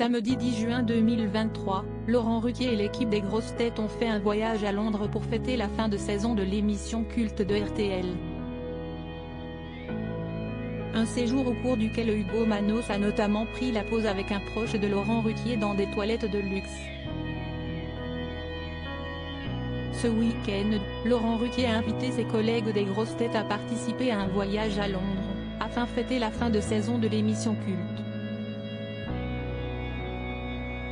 Samedi 10 juin 2023, Laurent Ruquier et l'équipe des grosses têtes ont fait un voyage à Londres pour fêter la fin de saison de l'émission culte de RTL. Un séjour au cours duquel Hugo Manos a notamment pris la pose avec un proche de Laurent Ruquier dans des toilettes de luxe. Ce week-end, Laurent Ruquier a invité ses collègues des grosses têtes à participer à un voyage à Londres, afin de fêter la fin de saison de l'émission culte.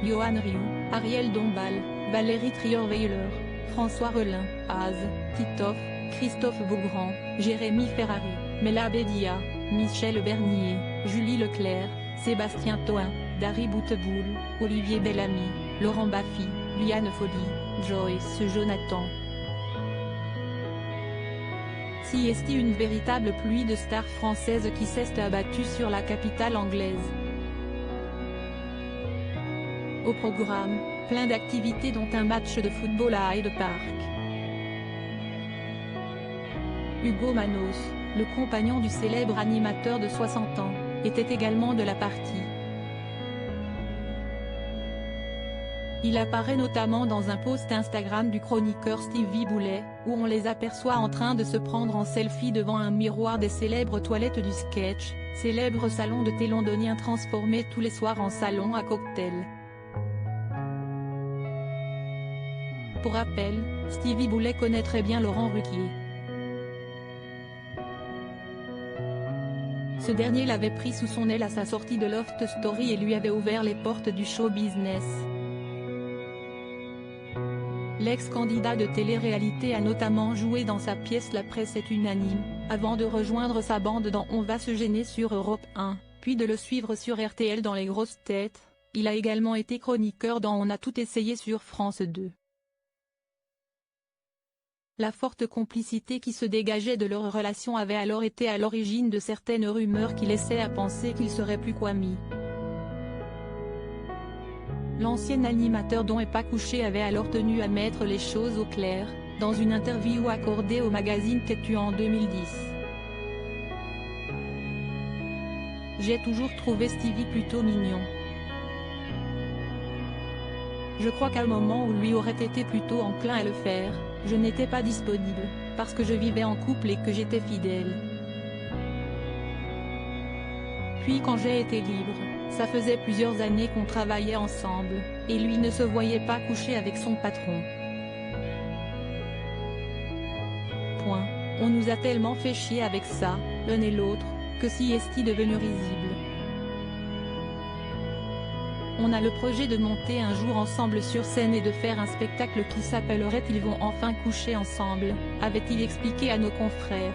Johan Rioux, Ariel Dombal, Valérie Trierweiler, François Rollin, Az, Titoff, Christophe Beaugrand, Jérémy Ferrari, Mela Bédia, Michel Bernier, Julie Leclerc, Sébastien Toin, Dari Bouteboul, Olivier Bellamy, Laurent Baffy, Liane Folly, Joyce Jonathan. Siesti, une véritable pluie de stars françaises qui s'est abattue sur la capitale anglaise. Au programme, plein d'activités dont un match de football à Hyde Park. Hugo Manos, le compagnon du célèbre animateur de 60 ans, était également de la partie. Il apparaît notamment dans un post Instagram du chroniqueur Stevie Boulet, où on les aperçoit en train de se prendre en selfie devant un miroir des célèbres toilettes du Sketch, célèbre salon de thé londonien transformé tous les soirs en salon à cocktail. Pour rappel, Stevie Boulet connaît très bien Laurent Ruquier. Ce dernier l'avait pris sous son aile à sa sortie de Loft Story et lui avait ouvert les portes du show business. L'ex-candidat de télé-réalité a notamment joué dans sa pièce La presse est unanime, avant de rejoindre sa bande dans On va se gêner sur Europe 1, puis de le suivre sur RTL dans Les grosses têtes. Il a également été chroniqueur dans On a tout essayé sur France 2. La forte complicité qui se dégageait de leur relation avait alors été à l'origine de certaines rumeurs qui laissaient à penser qu'ils seraient plus qu'amis. L'ancien animateur dont est pas couché avait alors tenu à mettre les choses au clair, dans une interview accordée au magazine Têtu en 2010. J'ai toujours trouvé Stevie plutôt mignon. Je crois qu'à un moment où lui aurait été plutôt enclin à le faire, je n'étais pas disponible, parce que je vivais en couple et que j'étais fidèle. Puis quand j'ai été libre, ça faisait plusieurs années qu'on travaillait ensemble, et lui ne se voyait pas coucher avec son patron. Point. On nous a tellement fait chier avec ça, l'un et l'autre, que Siesti est devenu risible. On a le projet de monter un jour ensemble sur scène et de faire un spectacle qui s'appellerait Ils vont enfin coucher ensemble, avait-il expliqué à nos confrères.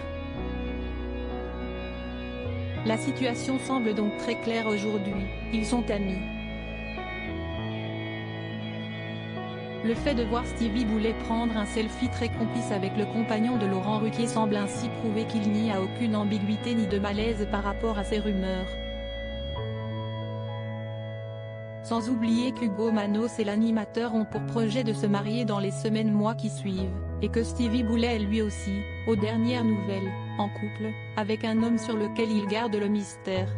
La situation semble donc très claire aujourd'hui, ils sont amis. Le fait de voir Stevie Boulet prendre un selfie très complice avec le compagnon de Laurent Ruquier semble ainsi prouver qu'il n'y a aucune ambiguïté ni de malaise par rapport à ces rumeurs. Sans oublier qu'Hugo Manos et l'animateur ont pour projet de se marier dans les semaines-mois qui suivent, et que Stevie Boulet est lui aussi, aux dernières nouvelles, en couple, avec un homme sur lequel il garde le mystère.